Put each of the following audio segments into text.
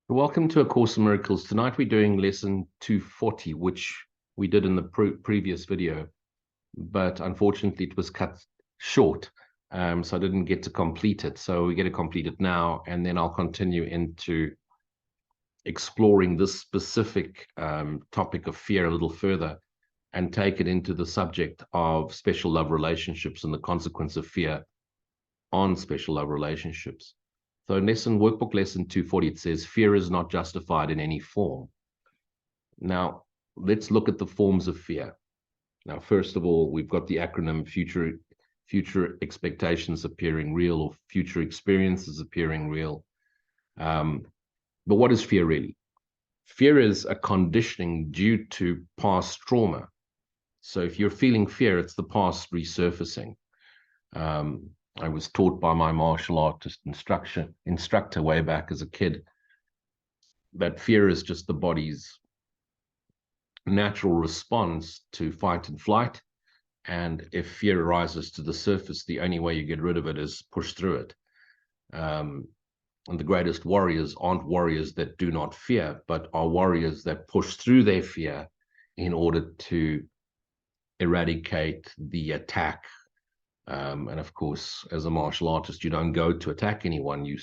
Welcome to A Course in Miracles. Tonight we're doing lesson 240, which we did in the previous video, but unfortunately it was cut short, so I didn't get to complete it. So we get to complete it now, and then I'll continue into exploring this specific topic of fear a little further and take it into the subject of special love relationships and the consequence of fear on special love relationships. So in workbook lesson 240, it says, fear is not justified in any form. Now, let's look at the forms of fear. Now, first of all, we've got the acronym future expectations appearing real, or future experiences appearing real. But what is fear really? Fear is a conditioning due to past trauma. So if you're feeling fear, it's the past resurfacing. I was taught by my martial artist instructor way back as a kid that fear is just the body's natural response to fight and flight. And if fear rises to the surface, the only way you get rid of it is push through it. And the greatest warriors aren't warriors that do not fear, but are warriors that push through their fear in order to eradicate the attack. And of course, as a martial artist, you don't go to attack anyone. You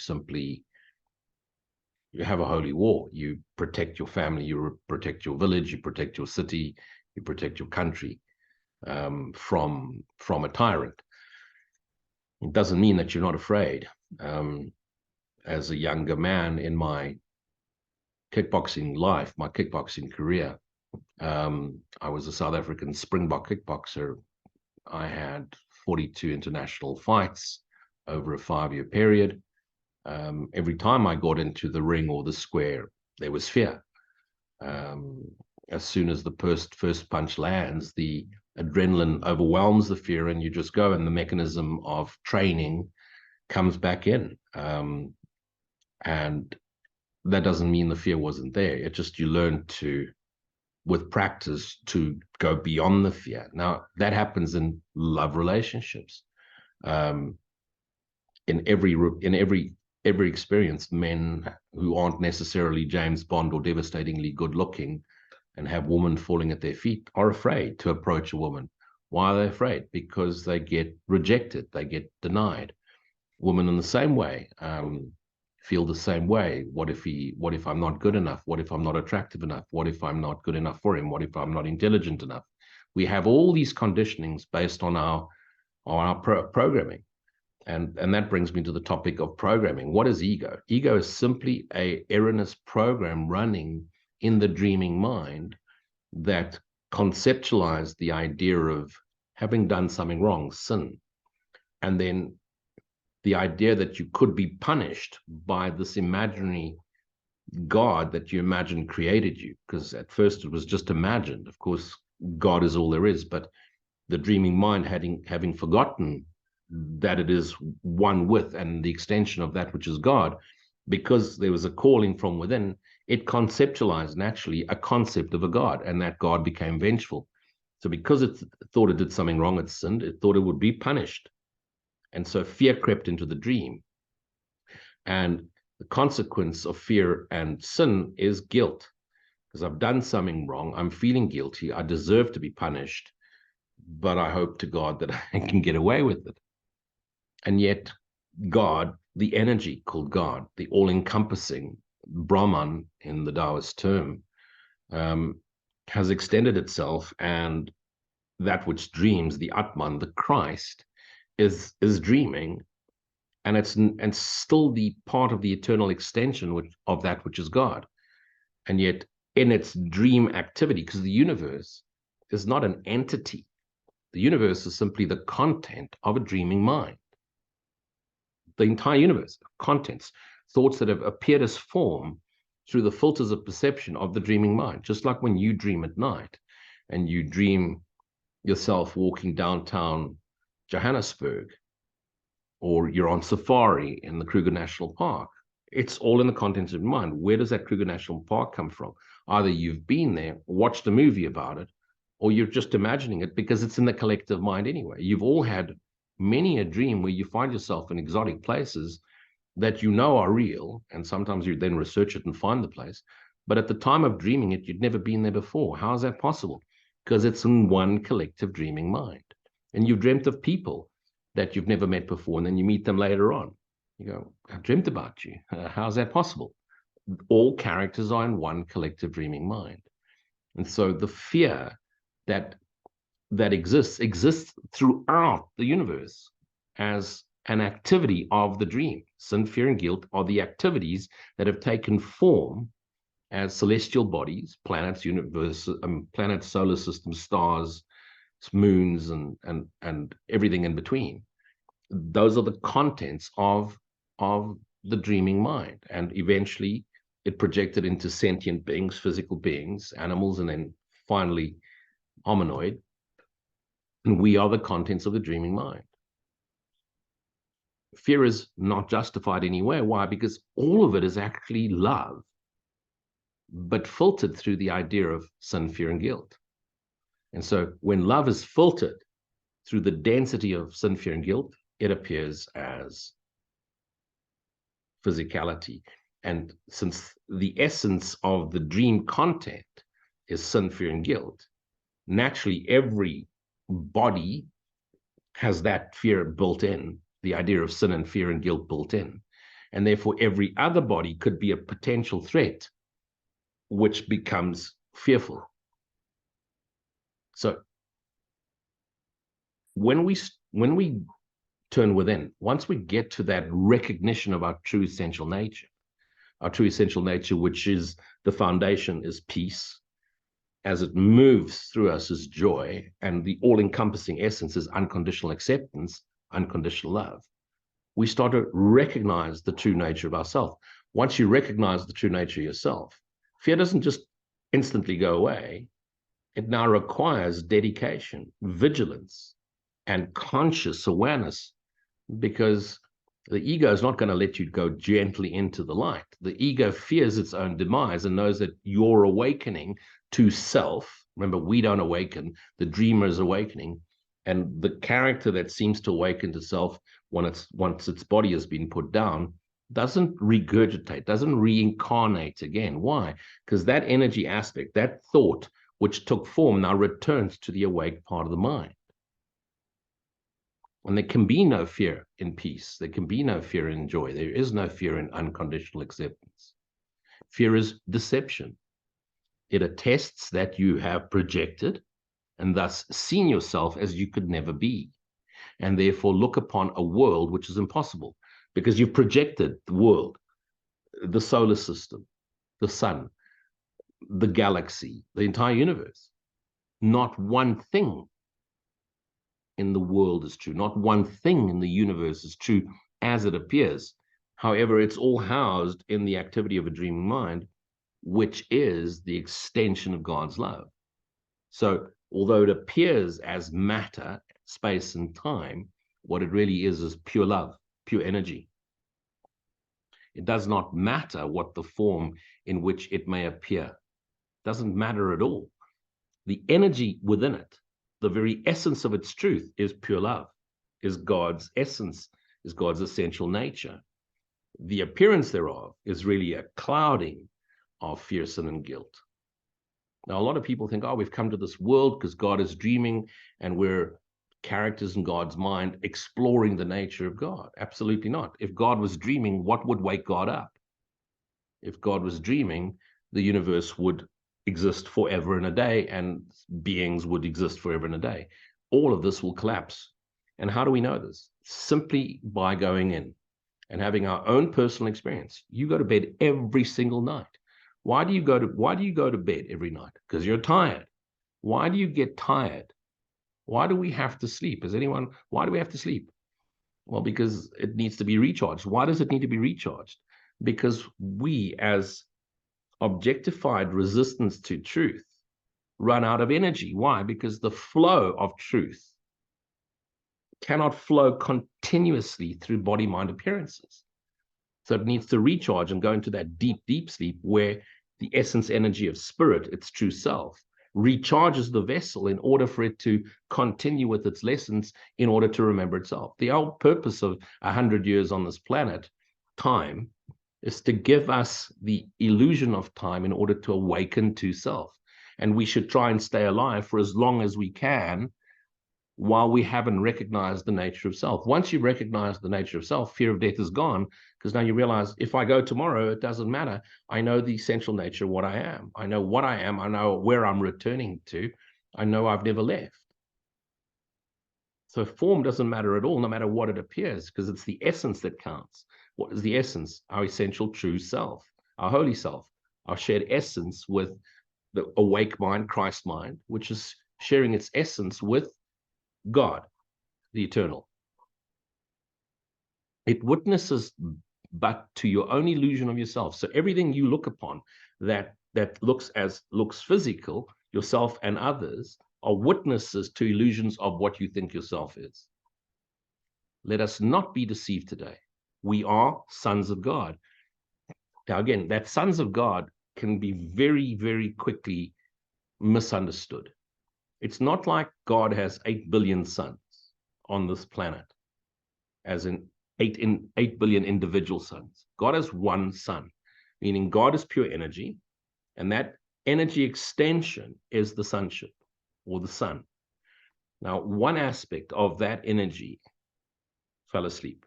have a holy war. You protect your family, you protect your village, you protect your city, you protect your country from a tyrant. It doesn't mean that you're not afraid. As a younger man in my kickboxing life, my kickboxing career, I was a South African Springbok kickboxer. I had 42 international fights over a 5-year period. Every time I got into the ring or the square, there was fear. As soon as the first punch lands, the adrenaline overwhelms the fear, and you just go, and the mechanism of training comes back in. And that doesn't mean the fear wasn't there. It just, you learn to, with practice, to go beyond the fear. Now, that happens in love relationships. In every experience, men who aren't necessarily James Bond or devastatingly good looking and have women falling at their feet are afraid to approach a woman. Why are they afraid? Because they get rejected, they get denied. Women in the same way feel the same way. What if I'm not good enough? What if I'm not attractive enough? What if I'm not good enough for him? What if I'm not intelligent enough? We have all these conditionings based on our programming. And that brings me to the topic of programming. What is ego? Ego is simply an erroneous program running in the dreaming mind that conceptualized the idea of having done something wrong, sin, and then the idea that you could be punished by this imaginary God that you imagine created you, because at first it was just imagined. Of course, God is all there is, but the dreaming mind having forgotten that it is one with and the extension of that which is God, because there was a calling from within, it conceptualized naturally a concept of a God, and that God became vengeful. So because it thought it did something wrong, it sinned, it thought it would be punished. And so fear crept into the dream. And the consequence of fear and sin is guilt, because I've done something wrong. I'm feeling guilty. I deserve to be punished, but I hope to God that I can get away with it. And yet God, the energy called God, the all-encompassing Brahman in the Taoist term, has extended itself, and that which dreams, the Atman, the Christ, is dreaming, and it's still the part of the eternal extension of that which is God. And yet in its dream activity, because the universe is not an entity, the universe is simply the content of a dreaming mind. The entire universe, contents, thoughts that have appeared as form through the filters of perception of the dreaming mind. Just like when you dream at night and you dream yourself walking downtown Johannesburg, or you're on safari in the Kruger National Park, it's all in the contents of your mind. Where does that Kruger National Park come from? Either you've been there, watched a movie about it, or you're just imagining it because it's in the collective mind anyway. You've all had many a dream where you find yourself in exotic places that you know are real, and sometimes you then research it and find the place. But at the time of dreaming it, you'd never been there before. How is that possible? Because it's in one collective dreaming mind. And you've dreamt of people that you've never met before, and then you meet them later on. You go, I dreamt about you. How is that possible? All characters are in one collective dreaming mind. And so the fear that exists throughout the universe as an activity of the dream. Sin, fear, and guilt are the activities that have taken form as celestial bodies, planets, universe, planets, solar systems, stars, moons, and everything in between. Those are the contents of the dreaming mind, and eventually it projected into sentient beings, physical beings, animals, and then finally hominoid. And we are the contents of the dreaming mind. Fear is not justified anywhere. Why? Because all of it is actually love, but filtered through the idea of sin, fear, and guilt. And so when love is filtered through the density of sin, fear, and guilt, it appears as physicality. And since the essence of the dream content is sin, fear, and guilt, naturally every body has that fear built in, the idea of sin and fear and guilt built in. And therefore, every other body could be a potential threat, which becomes fearful. So when we turn within, once we get to that recognition of our true essential nature, which is the foundation, is peace, as it moves through us is joy, and the all-encompassing essence is unconditional acceptance, unconditional love. We start to recognize the true nature of ourselves. Once you recognize the true nature of yourself, fear doesn't just instantly go away. It now requires dedication, vigilance, and conscious awareness, because the ego is not going to let you go gently into the light. The ego fears its own demise and knows that you're awakening to self. Remember, we don't awaken. The dreamer is awakening. And the character that seems to awaken to self once its body has been put down doesn't regurgitate, doesn't reincarnate again. Why? Because that energy aspect, that thought which took form, now returns to the awake part of the mind. And there can be no fear in peace. There can be no fear in joy. There is no fear in unconditional acceptance. Fear is deception. It attests that you have projected and thus seen yourself as you could never be, and therefore look upon a world which is impossible, because you've projected the world, the solar system, the sun, the galaxy, the entire universe. Not one thing in the world is true. Not one thing in the universe is true as it appears. However, it's all housed in the activity of a dreaming mind, which is the extension of God's love. So although it appears as matter, space, and time, what it really is pure love, pure energy. It does not matter what the form in which it may appear. It doesn't matter at all. The energy within it, the very essence of its truth, is pure love, is God's essence, is God's essential nature. The appearance thereof is really a clouding of fear, sin, and guilt. Now, a lot of people think, oh, we've come to this world because God is dreaming and we're characters in God's mind exploring the nature of God. Absolutely not. If God was dreaming, what would wake God up? If God was dreaming, the universe would exist forever and a day, and beings would exist forever and a day. All of this will collapse. And how do we know this? Simply by going in and having our own personal experience. You go to bed every single night. Why do you go to bed every night? Because you're tired. Why do you get tired? Why do we have to sleep? Why do we have to sleep? Well, because it needs to be recharged. Why does it need to be recharged? Because we, as objectified resistance to truth, run out of energy. Why? Because the flow of truth cannot flow continuously through body-mind appearances. So it needs to recharge and go into that deep, deep sleep where the essence energy of spirit, its true self, recharges the vessel in order for it to continue with its lessons, in order to remember itself. The whole purpose of 100 years on this planet, time is to give us the illusion of time in order to awaken to self. And we should try and stay alive for as long as we can while we haven't recognized the nature of self. Once you recognize the nature of self, fear of death is gone, because now you realize, if I go tomorrow, it doesn't matter. I know the essential nature of what I am. I know what I am. I know where I'm returning to. I know I've never left. So form doesn't matter at all, no matter what it appears, because it's the essence that counts. What is the essence? Our essential true self, our holy self, our shared essence with the awake mind, Christ mind, which is sharing its essence with God, the eternal. It witnesses but to your own illusion of yourself. So everything you look upon that looks physical, yourself and others, are witnesses to illusions of what you think yourself is. Let us not be deceived today. We are sons of God. Now, again, that sons of God can be very, very quickly misunderstood. It's not like God has 8 billion sons on this planet, as in 8 billion individual sons. God has one son, meaning God is pure energy, and that energy extension is the sonship, or the sun. Now, one aspect of that energy fell asleep.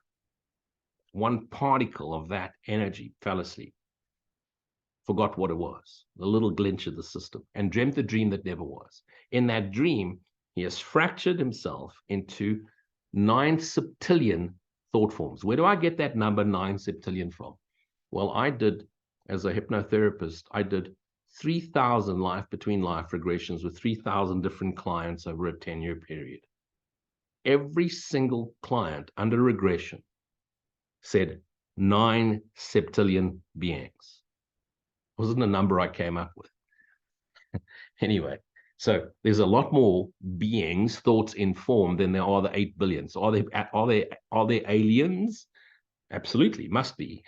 One particle of that energy fell asleep, forgot what it was, the little glitch of the system, and dreamt a dream that never was. In that dream, he has fractured himself into 9 septillion thought forms. Where do I get that number 9 septillion from? Well, I did, as a hypnotherapist, I did 3,000 life between life regressions with 3,000 different clients over a 10-year period. Every single client under regression said 9 septillion beings. Wasn't a number I came up with. Anyway, so there's a lot more beings, thoughts in form than there are the 8 billion. So are they aliens? Absolutely, must be.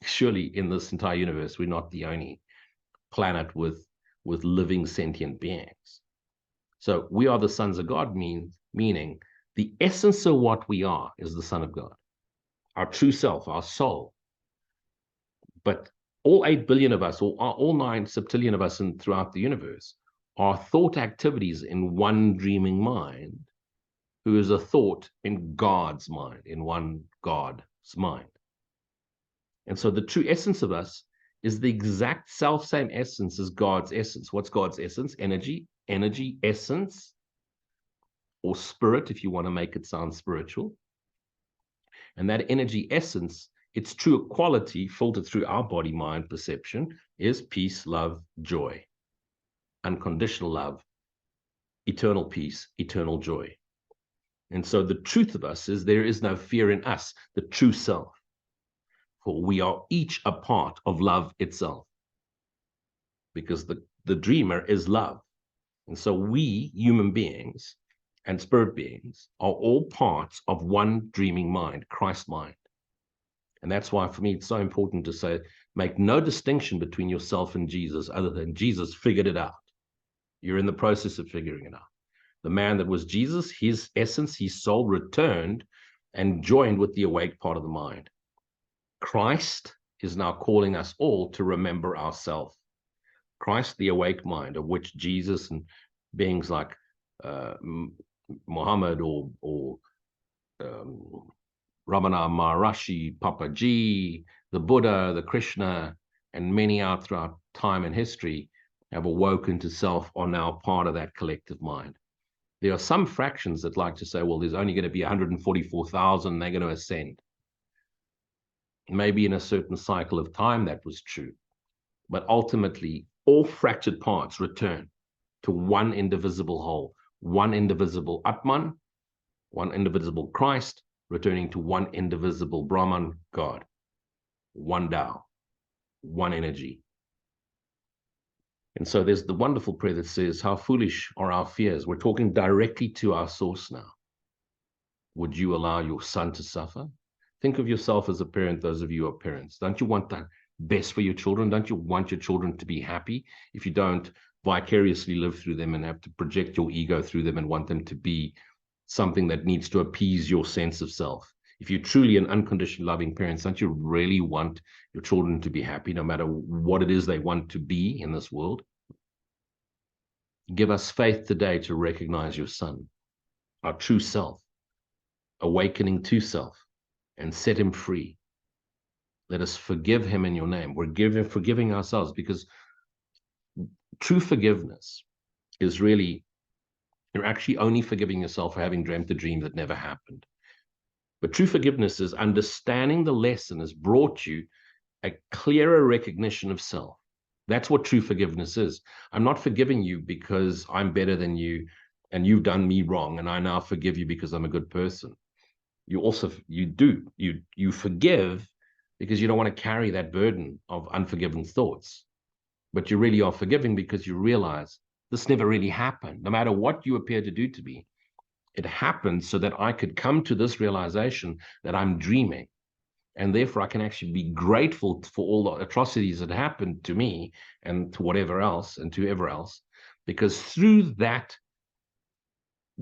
Surely in this entire universe, we're not the only planet with living sentient beings. So we are the sons of God, meaning the essence of what we are is the Son of God, our true self, our soul. But all 8 billion of us, or all 9 septillion of us throughout the universe, are thought activities in one dreaming mind, who is a thought in God's mind, in one God's mind. And so the true essence of us is the exact self-same essence as God's essence. What's God's essence? Energy, essence, or spirit, if you want to make it sound spiritual. And that energy essence, its true quality, filtered through our body-mind perception, is peace, love, joy, unconditional love, eternal peace, eternal joy. And so the truth of us is there is no fear in us, the true self. For we are each a part of love itself. Because the dreamer is love. And so we, human beings and spirit beings, are all parts of one dreaming mind, Christ mind. And that's why, for me, it's so important to say, make no distinction between yourself and Jesus, other than Jesus figured it out. You're in the process of figuring it out. The man that was Jesus, his essence, his soul returned and joined with the awake part of the mind. Christ is now calling us all to remember ourselves. Christ, the awake mind, of which Jesus and beings like Muhammad or Ramana Maharishi, Papaji, the Buddha, the Krishna, and many out throughout time and history have awoken to self, are now part of that collective mind. There are some fractions that like to say, well, there's only going to be 144,000, they're going to ascend. Maybe in a certain cycle of time that was true. But ultimately, all fractured parts return to one indivisible whole, one indivisible Atman, one indivisible Christ, returning to one indivisible Brahman, God, one Tao, one energy. And so there's the wonderful prayer that says, how foolish are our fears? We're talking directly to our source now. Would you allow your son to suffer? Think of yourself as a parent, those of you who are parents. Don't you want the best for your children? Don't you want your children to be happy? If you don't, vicariously live through them and have to project your ego through them and want them to be something that needs to appease your sense of self. If you're truly an unconditionally loving parent, don't you really want your children to be happy no matter what it is they want to be in this world? Give us faith today to recognize your Son, our true self, awakening to self, and set him free. Let us forgive him in your name. We're forgiving ourselves, because true forgiveness is really, you're actually only forgiving yourself for having dreamt a dream that never happened. But true forgiveness is understanding the lesson has brought you a clearer recognition of self. That's what true forgiveness is. I'm not forgiving you because I'm better than you and you've done me wrong, and I now forgive you because I'm a good person. You forgive because you don't want to carry that burden of unforgiven thoughts. But you really are forgiving because you realize this never really happened. No matter what you appear to do to me, it happened so that I could come to this realization that I'm dreaming. And therefore, I can actually be grateful for all the atrocities that happened to me and to whatever else and to whoever else, because through that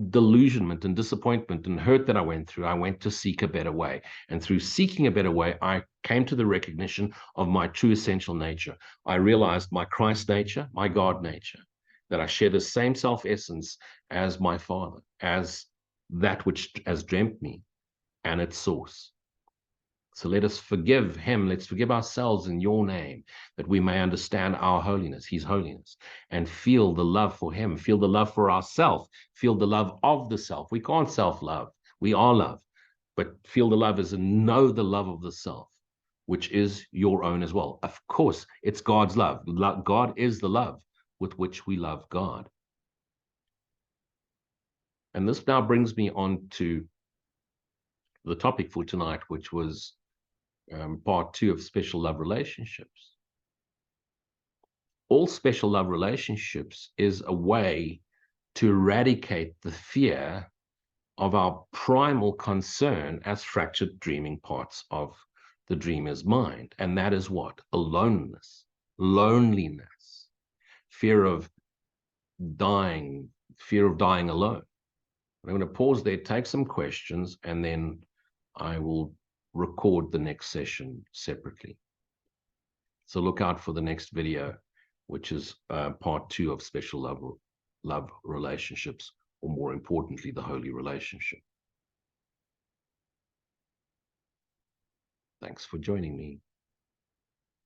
delusionment and disappointment and hurt that I went through, I went to seek a better way. And through seeking a better way, I came to the recognition of my true essential nature. I realized my Christ nature, my God nature, that I share the same self-essence as my Father, as that which has dreamt me and its source. So let us forgive him. Let's forgive ourselves in your name, that we may understand our holiness, his holiness, and feel the love for him, feel the love for ourselves, feel the love of the self. We can't self-love. We are love. But feel the love is and know the love of the self, which is your own as well. Of course, it's God's love. God is the love with which we love God. And this now brings me on to the topic for tonight, which was part 2 of special love relationships. All special love relationships is a way to eradicate the fear of our primal concern as fractured dreaming parts of the dreamer's mind. And that is what? Aloneness, loneliness, fear of dying alone. I'm going to pause there, take some questions, and then I will record the next session separately. So look out for the next video, which is part 2 of special love relationships, or more importantly, the holy relationship. Thanks for joining me.